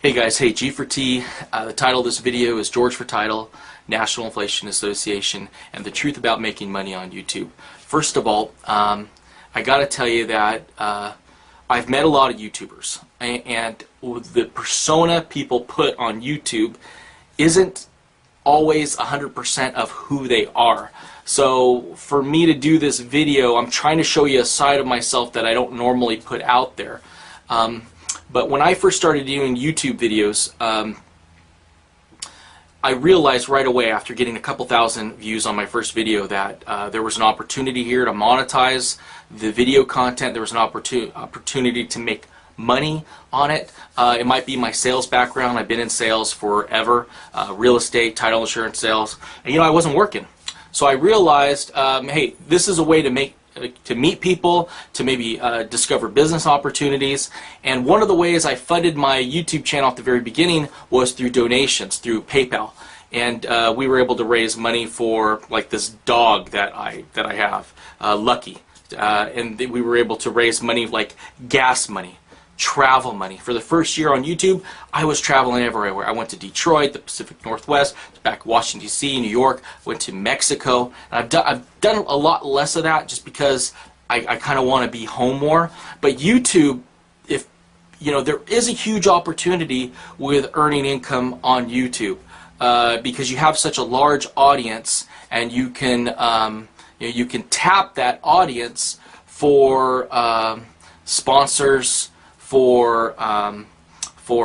Hey guys, hey, G4T. The title of this video is George4Title, National Inflation Association, and the truth about making money on YouTube. First of all, I gotta tell you that I've met a lot of YouTubers, and the persona people put on YouTube isn't always 100% of who they are. So for me to do this video, I'm trying to show you a side of myself that I don't normally put out there. But when I first started doing YouTube videos, I realized right away after getting a couple thousand views on my first video that there was an opportunity here to monetize the video content. There was an opportunity to make money on it. It might be my sales background. I've been in sales forever, real estate, title insurance sales, and I wasn't working. So I realized, hey, this is a way to meet people, to maybe discover business opportunities. And one of the ways I funded my YouTube channel at the very beginning was through donations, through PayPal. And we were able to raise money for like this dog that I have, Lucky. And we were able to raise money like gas money, travel money. For the first year on YouTube, I was traveling everywhere. I went to Detroit, the Pacific Northwest, back Washington D.C., New York, went to Mexico. And I've done a lot less of that just because I kind of want to be home more. But YouTube, if there is a huge opportunity with earning income on YouTube because you have such a large audience, and you can you can tap that audience for sponsors, for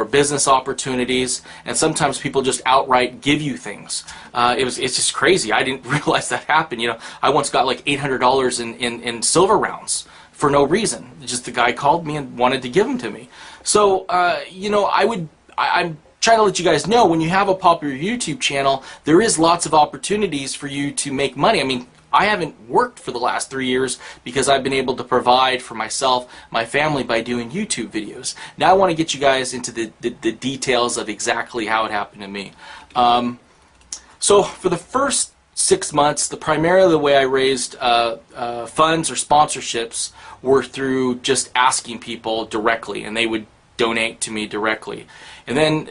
business opportunities, and sometimes people just outright give you things. It's just crazy. I didn't realize that happened. I once got like $800 in silver rounds for no reason. Just the guy called me and wanted to give them to me. So I'm trying to let you guys know, when you have a popular YouTube channel, there is lots of opportunities for you to make money. I mean, I haven't worked for the last 3 years because I've been able to provide for myself, my family, by doing YouTube videos. Now I want to get you guys into the details of exactly how it happened to me. So for the first 6 months, primarily the way I raised funds or sponsorships were through just asking people directly, and they would donate to me directly. And then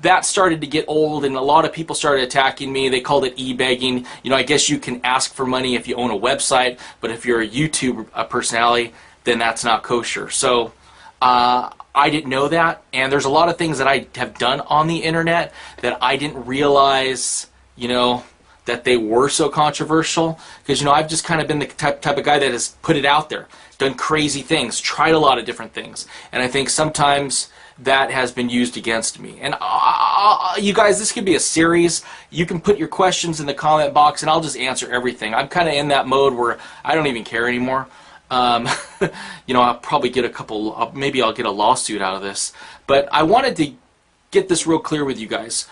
that started to get old, and a lot of people started attacking me. They called it e-begging. I guess you can ask for money if you own a website, but if you're a YouTube personality, then that's not kosher. So I didn't know that, and there's a lot of things that I have done on the internet that I didn't realize, that they were so controversial, because I've just kind of been the type of guy that has put it out there, done crazy things, tried a lot of different things, and I think sometimes that has been used against me. And you guys, this could be a series. You can put your questions in the comment box and I'll just answer everything. I'm kind of in that mode where I don't even care anymore. I'll probably get a couple, maybe I'll get a lawsuit out of this. But I wanted to get this real clear with you guys.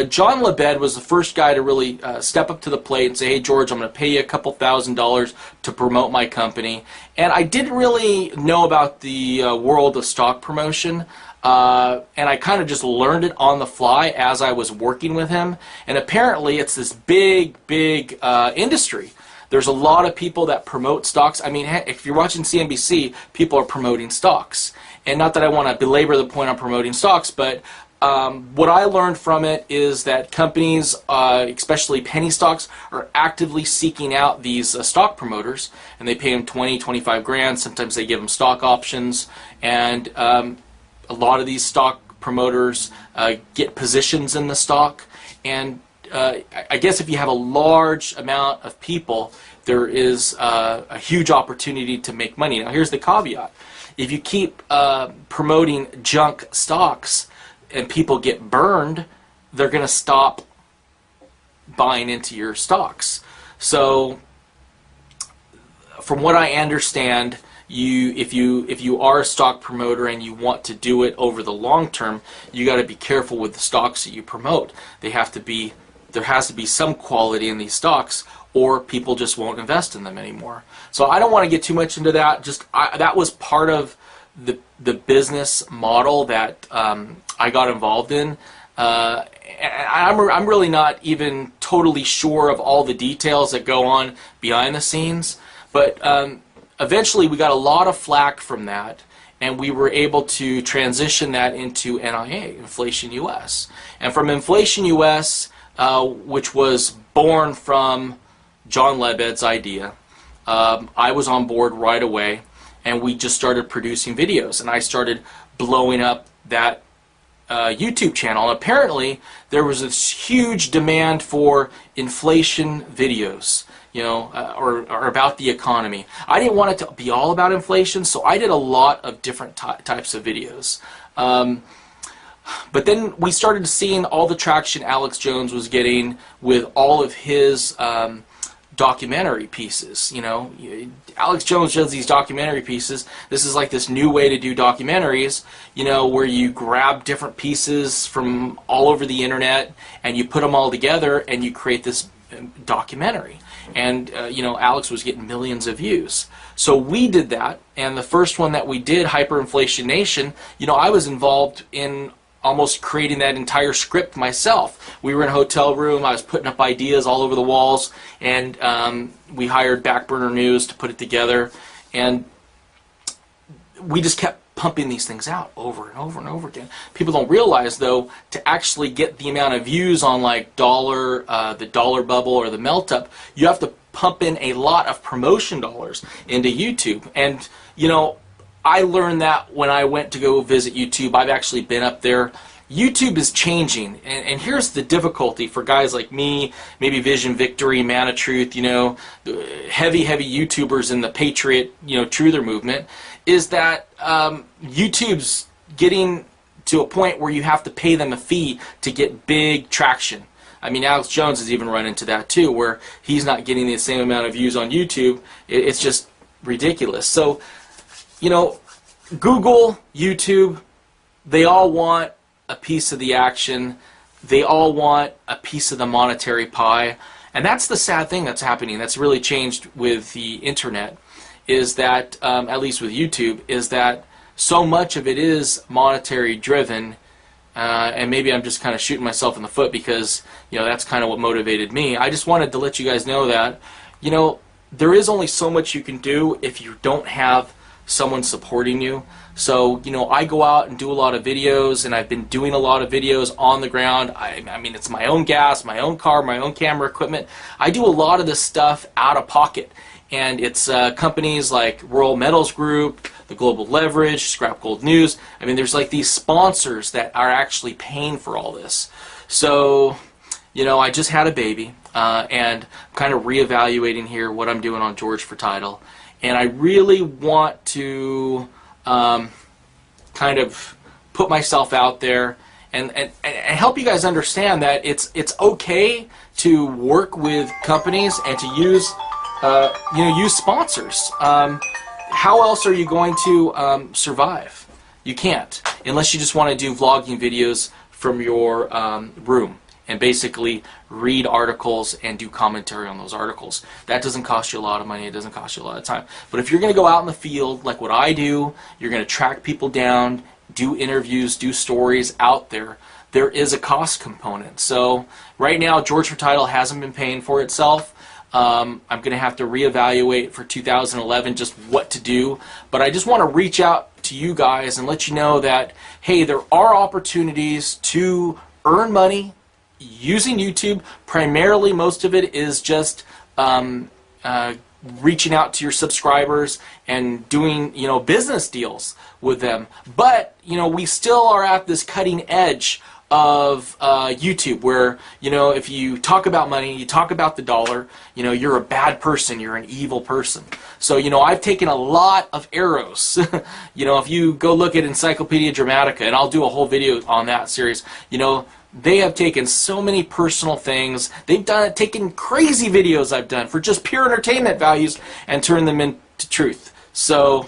John Lebed was the first guy to really step up to the plate and say, hey George, I'm going to pay you a couple $1,000s to promote my company. And I didn't really know about the world of stock promotion. And I kind of just learned it on the fly as I was working with him. And apparently it's this big industry. There's a lot of people that promote stocks. I mean, if you're watching CNBC, people are promoting stocks. And not that I want to belabor the point on promoting stocks, but what I learned from it is that companies, especially penny stocks, are actively seeking out these stock promoters, and they pay them 20, 25 grand. Sometimes they give them stock options, and a lot of these stock promoters get positions in the stock, and I guess if you have a large amount of people, there is a huge opportunity to make money. Now here's the caveat. If you keep promoting junk stocks and people get burned, they're going to stop buying into your stocks. So from what I understand, if you are a stock promoter and you want to do it over the long term, you got to be careful with the stocks that you promote. There has to be some quality in these stocks, or people just won't invest in them anymore. So I don't want to get too much into that. That was part of the business model that I got involved in. I'm really not even totally sure of all the details that go on behind the scenes, but eventually we got a lot of flack from that, and we were able to transition that into NIA, Inflation US. And from Inflation US, which was born from John Lebed's idea, I was on board right away, and we just started producing videos, and I started blowing up that YouTube channel. And apparently there was this huge demand for inflation videos, or about the economy. I didn't want it to be all about inflation, so I did a lot of different types of videos. But then we started seeing all the traction Alex Jones was getting with all of his documentary pieces. Alex Jones does these documentary pieces. This is like this new way to do documentaries, where you grab different pieces from all over the internet and you put them all together and you create this documentary. And Alex was getting millions of views. So we did that, and the first one that we did, Hyperinflation Nation, I was involved in almost creating that entire script myself. We were in a hotel room, I was putting up ideas all over the walls, and we hired Backburner News to put it together, and we just kept pumping these things out over and over and over again. People don't realize, though, to actually get the amount of views on like the dollar bubble or the melt up, you have to pump in a lot of promotion dollars into YouTube. And I learned that when I went to go visit YouTube. I've actually been up there. YouTube is changing, and here's the difficulty for guys like me, maybe Vision Victory, Man of Truth, heavy YouTubers in the Patriot, Truther movement, is that YouTube's getting to a point where you have to pay them a fee to get big traction. I mean, Alex Jones has even run into that too, where he's not getting the same amount of views on YouTube. It's just ridiculous. So, Google, YouTube, they all want a piece of the action. They all want a piece of the monetary pie. And that's the sad thing that's happening. That's really changed with the internet, is that, at least with YouTube, is that so much of it is monetary driven. And maybe I'm just kind of shooting myself in the foot because, that's kind of what motivated me. I just wanted to let you guys know that, there is only so much you can do if you don't have someone supporting you. So, I go out and do a lot of videos, and I've been doing a lot of videos on the ground. I mean, it's my own gas, my own car, my own camera equipment. I do a lot of this stuff out of pocket. And it's companies like Royal Metals Group, the Global Leverage, Scrap Gold News. I mean, there's like these sponsors that are actually paying for all this. So, I just had a baby, and I'm kind of reevaluating here what I'm doing on George4Title. And I really want to kind of put myself out there and help you guys understand that it's okay to work with companies and to use use sponsors. How else are you going to survive? You can't, unless you just want to do vlogging videos from your room and basically read articles and do commentary on those articles. That doesn't cost you a lot of money, it doesn't cost you a lot of time. But if you're going to go out in the field like what I do, you're going to track people down, do interviews, do stories out there, there is a cost component. So right now George4Title hasn't been paying for itself. I'm going to have to reevaluate for 2011 just what to do. But I just want to reach out to you guys and let you know that, hey, there are opportunities to earn money using YouTube. Primarily, most of it is just reaching out to your subscribers and doing, business deals with them. But, we still are at this cutting edge of YouTube, where, if you talk about money, you talk about the dollar, you're a bad person, you're an evil person. So, I've taken a lot of arrows. If you go look at Encyclopedia Dramatica, and I'll do a whole video on that series, they have taken so many personal things. They've taken crazy videos I've done for just pure entertainment values and turned them into truth. So,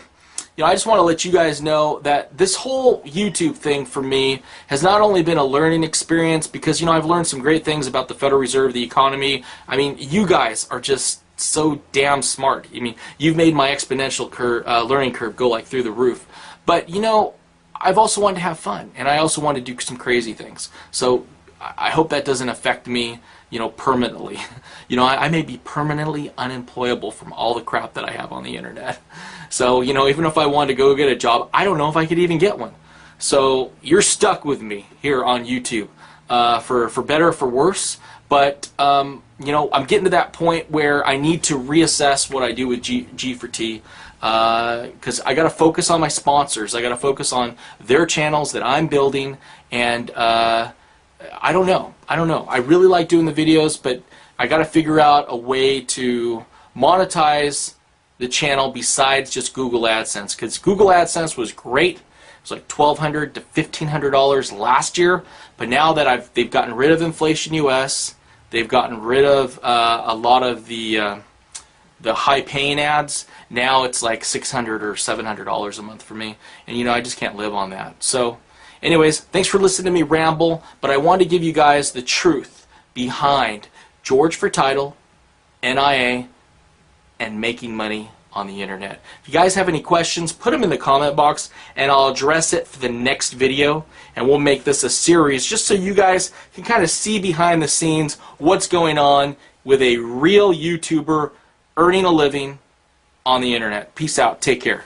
I just want to let you guys know that this whole YouTube thing for me has not only been a learning experience, because, I've learned some great things about the Federal Reserve, the economy. I mean, you guys are just so damn smart. I mean, you've made my exponential learning curve go like through the roof. But, I've also wanted to have fun, and I also want to do some crazy things. So I hope that doesn't affect me, you know, permanently. You know, I may be permanently unemployable from all the crap that I have on the internet. So, you know, even if I wanted to go get a job, I don't know if I could even get one. So you're stuck with me here on YouTube, for better or for worse. But you know, I'm getting to that point where I need to reassess what I do with G4T, because I got to focus on my sponsors. I got to focus on their channels that I'm building, and I don't know. I really like doing the videos, but I got to figure out a way to monetize the channel besides just Google AdSense, because Google AdSense was great. It was like $1,200 to $1,500 last year, but now that they've gotten rid of Inflation US, they've gotten rid of a lot of the high-paying ads. Now it's like $600 or $700 a month for me, and you know, I just can't live on that. So, anyways, thanks for listening to me ramble. But I wanted to give you guys the truth behind George4Title, NIA, and making money on the internet. If you guys have any questions, put them in the comment box and I'll address it for the next video, and we'll make this a series just so you guys can kind of see behind the scenes what's going on with a real YouTuber earning a living on the internet. Peace out. Take care.